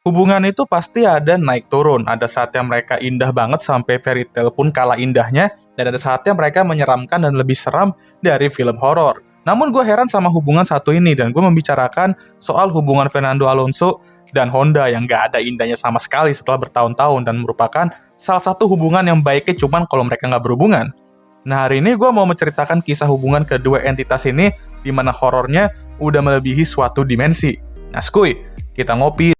Hubungan itu pasti ada naik turun, ada saatnya mereka indah banget sampai fairy tale pun kalah indahnya, dan ada saatnya mereka menyeramkan dan lebih seram dari film horor. Namun gue heran sama hubungan satu ini, dan gue membicarakan soal hubungan Fernando Alonso dan Honda yang gak ada indahnya sama sekali setelah bertahun-tahun, dan merupakan salah satu hubungan yang baiknya cuman kalau mereka gak berhubungan. Nah, hari ini gue mau menceritakan kisah hubungan kedua entitas ini, di mana horornya udah melebihi suatu dimensi. Nah, skuy, kita ngopi.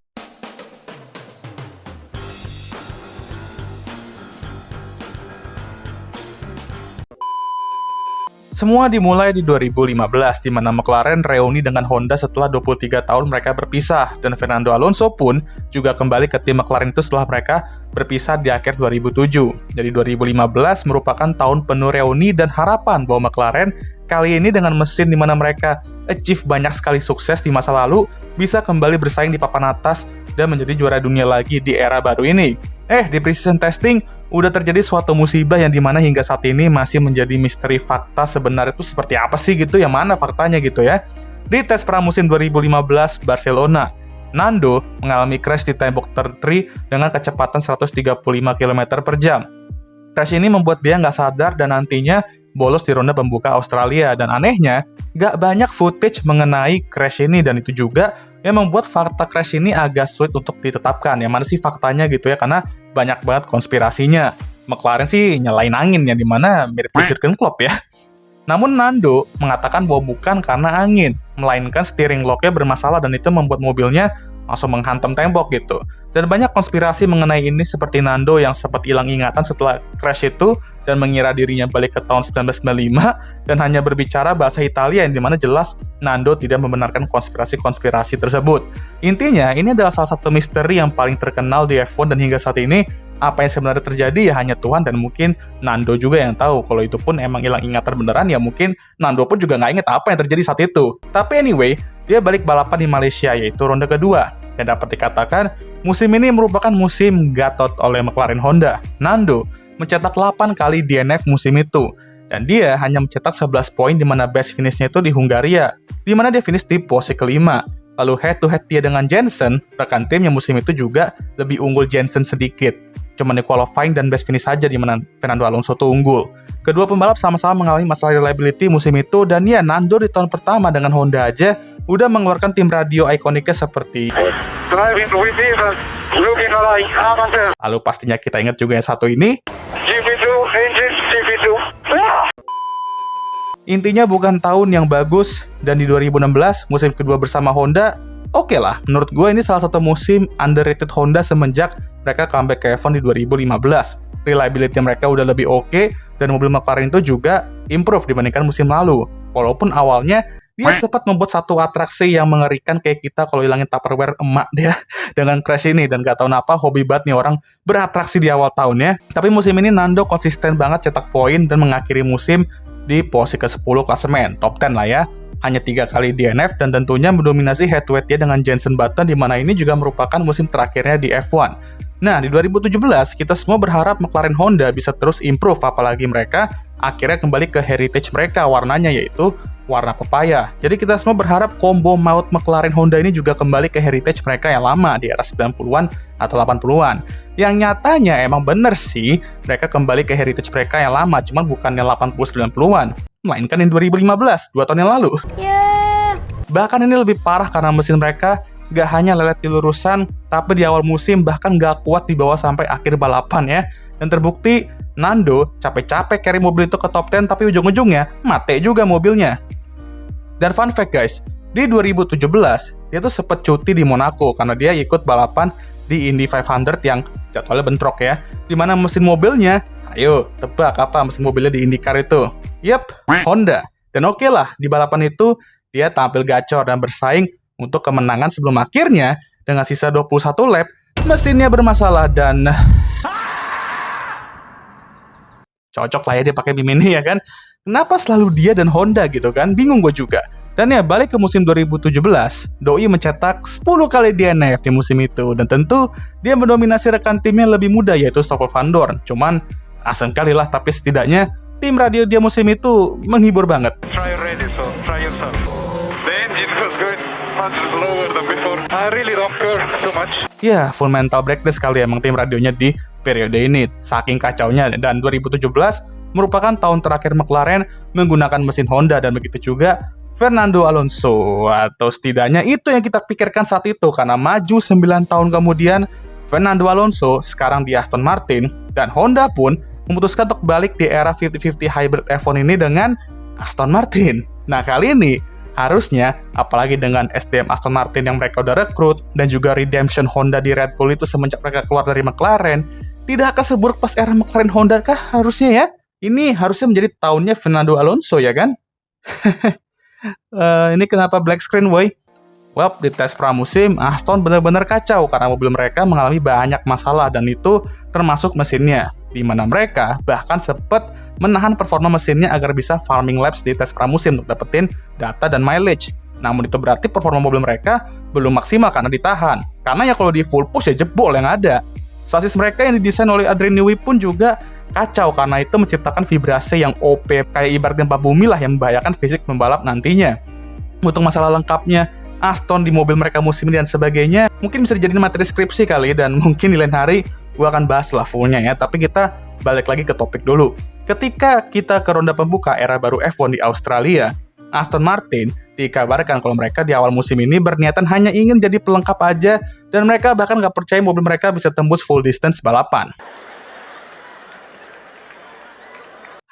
Semua dimulai di 2015, di mana McLaren reuni dengan Honda setelah 23 tahun mereka berpisah, dan Fernando Alonso pun juga kembali ke tim McLaren itu setelah mereka berpisah di akhir 2007. Jadi 2015 merupakan tahun penuh reuni dan harapan bahwa McLaren kali ini dengan mesin di mana mereka achieve banyak sekali sukses di masa lalu, bisa kembali bersaing di papan atas dan menjadi juara dunia lagi di era baru ini. Di pre-season testing, udah terjadi suatu musibah yang dimana hingga saat ini masih menjadi misteri fakta sebenarnya itu seperti apa sih gitu, yang mana faktanya gitu ya. Di tes pramusim 2015 Barcelona, Nando mengalami crash di tembok turn 3 dengan kecepatan 135 km per jam. Crash ini membuat dia nggak sadar dan nantinya bolos di ronde pembuka Australia, dan anehnya nggak banyak footage mengenai crash ini, dan itu juga yang membuat fakta crash ini agak sulit untuk ditetapkan. Yang mana sih faktanya gitu ya, karena banyak banget konspirasinya. McLaren sih nyalain angin, yang dimana mirip Jurgen Klopp ya. Namun Nando mengatakan bahwa bukan karena angin, melainkan steering lock-nya bermasalah dan itu membuat mobilnya langsung menghantam tembok gitu. Dan banyak konspirasi mengenai ini, seperti Nando yang sempat hilang ingatan setelah crash itu dan mengira dirinya balik ke tahun 1995 dan hanya berbicara bahasa Italia, yang dimana jelas Nando tidak membenarkan konspirasi-konspirasi tersebut. Intinya, ini adalah salah satu misteri yang paling terkenal di F1, dan hingga saat ini apa yang sebenarnya terjadi ya hanya Tuhan dan mungkin Nando juga yang tahu. Kalau itu pun emang hilang ingatan beneran, ya mungkin Nando pun juga nggak inget apa yang terjadi saat itu. Tapi anyway, dia balik balapan di Malaysia, yaitu ronde kedua. Dan dapat dikatakan, musim ini merupakan musim gatot oleh McLaren Honda. Nando mencetak 8 kali DNF musim itu, dan dia hanya mencetak 11 poin, di mana best finishnya itu di Hungaria, di mana dia finish di posisi kelima. Lalu head to head dia dengan Jensen, rekan tim yang musim itu juga lebih unggul Jensen sedikit. Cuma di qualifying dan best finish saja di mana Fernando Alonso tuh unggul. Kedua pembalap sama-sama mengalami masalah reliability musim itu, dan ya Nando di tahun pertama dengan Honda aja udah mengeluarkan tim radio ikoniknya seperti lalu pastinya kita ingat juga yang satu ini. Intinya bukan tahun yang bagus, dan di 2016 musim kedua bersama Honda, oke lah, menurut gue ini salah satu musim underrated Honda semenjak mereka comeback ke F1 di 2015. Reliability mereka udah lebih oke, dan mobil McLaren itu juga improve dibandingkan musim lalu. Walaupun awalnya dia sempat membuat satu atraksi yang mengerikan kayak kita kalau hilangin Tupperware emak dia dengan crash ini, dan gak tahu kenapa hobi banget nih orang beratraksi di awal tahun ya. Tapi musim ini Nando konsisten banget cetak poin dan mengakhiri musim di posisi ke-10 klasemen, top 10 lah ya. Hanya 3 kali DNF dan tentunya mendominasi head to head dia dengan Jensen Button, di mana ini juga merupakan musim terakhirnya di F1. Nah, di 2017 kita semua berharap McLaren Honda bisa terus improve, apalagi mereka akhirnya kembali ke heritage mereka, warnanya yaitu warna pepaya. Jadi kita semua berharap combo maut McLaren Honda ini juga kembali ke heritage mereka yang lama di era 90-an atau 80-an. Yang nyatanya emang bener sih, mereka kembali ke heritage mereka yang lama, cuman bukannya 80-90-an, melainkan yang 2015, 2 tahun yang lalu. Bahkan ini lebih parah karena mesin mereka gak hanya lelet di lurusan, tapi di awal musim bahkan gak kuat dibawa sampai akhir balapan ya. Dan terbukti, Nando capek-capek carry mobil itu ke top 10, tapi ujung-ujungnya mate juga mobilnya. Dan fun fact guys, di 2017, dia tuh sempat cuti di Monaco karena dia ikut balapan di Indy 500 yang jadwalnya bentrok ya. Dimana mesin mobilnya, ayo tebak apa mesin mobilnya di IndyCar itu? Yap, Honda. Dan oke lah, di balapan itu dia tampil gacor dan bersaing untuk kemenangan sebelum akhirnya dengan sisa 21 lap, mesinnya bermasalah dan cocok lah ya dia pakai BIM ini ya kan. Kenapa selalu dia dan Honda gitu kan? Bingung gue juga. Dan ya balik ke musim 2017, Doi mencetak 10 kali DNF di musim itu. Dan tentu dia mendominasi rekan timnya lebih muda yaitu Stoffel Vandoorne. Cuman asem kali lah, tapi setidaknya tim radio dia musim itu menghibur banget. much slower than before. I really don't care too much. Ya, full mental breakdown sekali emang tim radionya di periode ini. Saking kacaunya, dan 2017 merupakan tahun terakhir McLaren menggunakan mesin Honda, dan begitu juga Fernando Alonso. Atau setidaknya itu yang kita pikirkan saat itu, karena maju 9 tahun kemudian, Fernando Alonso sekarang di Aston Martin, dan Honda pun memutuskan untuk balik di era 50-50 hybrid F1 ini dengan Aston Martin. Nah, kali ini harusnya, apalagi dengan SDM Aston Martin yang mereka udah rekrut, dan juga redemption Honda di Red Bull itu semenjak mereka keluar dari McLaren, tidak akan seburuk pas era McLaren Honda kah harusnya ya? Ini harusnya menjadi tahunnya Fernando Alonso ya kan? Ini kenapa black screen boy? Well, di tes pramusim, Aston benar-benar kacau karena mobil mereka mengalami banyak masalah, dan itu termasuk mesinnya, di mana mereka bahkan sempat menahan performa mesinnya agar bisa farming laps di tes pramusim untuk dapetin data dan mileage. Namun itu berarti performa mobil mereka belum maksimal karena ditahan. Karena ya kalau di full push ya jebol yang ada. Sasis mereka yang didesain oleh Adrian Newey pun juga kacau karena itu menciptakan vibrasi yang OP, kayak ibarat gempa bumi lah yang membahayakan fisik pembalap nantinya. Untuk masalah lengkapnya Aston di mobil mereka musim ini dan sebagainya, mungkin bisa dijadiin materi skripsi kali, dan mungkin di lain hari gue akan bahas lah fullnya ya. Tapi kita balik lagi ke topik dulu. Ketika kita ke ronde pembuka era baru F1 di Australia, Aston Martin dikabarkan kalau mereka di awal musim ini berniatan hanya ingin jadi pelengkap aja, dan mereka bahkan nggak percaya mobil mereka bisa tembus full distance balapan.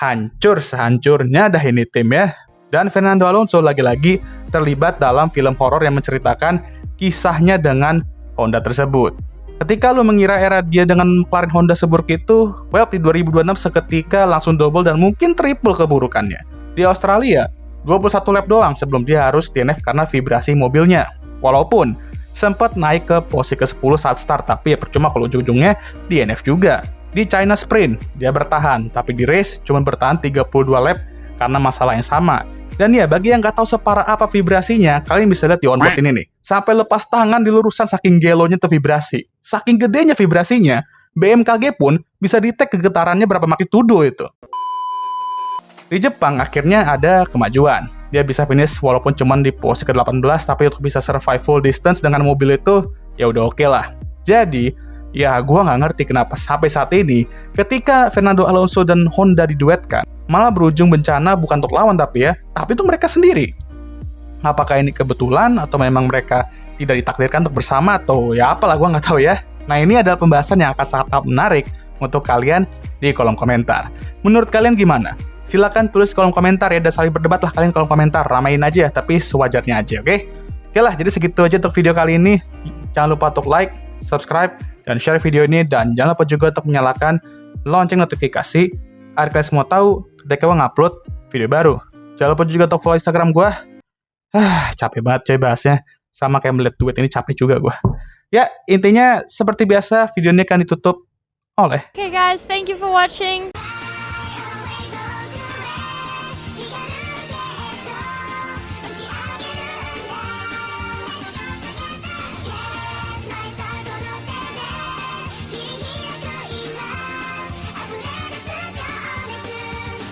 Hancur sehancurnya dah ini tim ya. Dan Fernando Alonso lagi-lagi terlibat dalam film horor yang menceritakan kisahnya dengan Honda tersebut. Ketika lo mengira era dia dengan McLaren Honda seburuk itu, well, di 2026 seketika langsung double dan mungkin triple keburukannya. Di Australia, 21 lap doang sebelum dia harus DNF karena vibrasi mobilnya. Walaupun sempat naik ke posisi ke-10 saat start, tapi ya percuma kalau ujung-ujungnya DNF juga. Di China Sprint, dia bertahan, tapi di race cuma bertahan 32 lap karena masalah yang sama. Dan ya, bagi yang nggak tahu separah apa vibrasinya, kalian bisa lihat di onboard ini nih. Sampai lepas tangan di lurusan saking gelonya tuh vibrasi. Saking gedenya vibrasinya, BMKG pun bisa detect kegetarannya berapa magnitudo itu. Di Jepang akhirnya ada kemajuan. Dia bisa finish walaupun cuma di posisi ke-18, tapi untuk bisa survive full distance dengan mobil itu, ya udah oke lah. Jadi, ya gua nggak ngerti kenapa sampai saat ini, ketika Fernando Alonso dan Honda diduetkan, malah berujung bencana bukan untuk lawan tapi itu mereka sendiri. Apakah ini kebetulan atau memang mereka tidak ditakdirkan untuk bersama, atau ya apalah, gue nggak tahu ya. Nah, ini adalah pembahasan yang akan sangat menarik untuk kalian di kolom komentar. Menurut kalian gimana? Silahkan tulis kolom komentar ya, dan saling berdebat lah kalian kolom komentar. Ramain aja tapi sewajarnya aja, oke? Oke lah, jadi segitu aja untuk video kali ini. Jangan lupa untuk like, subscribe, dan share video ini, dan jangan lupa juga untuk menyalakan lonceng notifikasi agar kalian semua tahu ketika gue ngupload video baru. Jangan lupa juga untuk follow Instagram gue. Capek banget coy bahasnya. Sama kayak melihat duet ini capek juga gue. Ya, intinya seperti biasa video ini akan ditutup oleh... Okay guys, thank you for watching.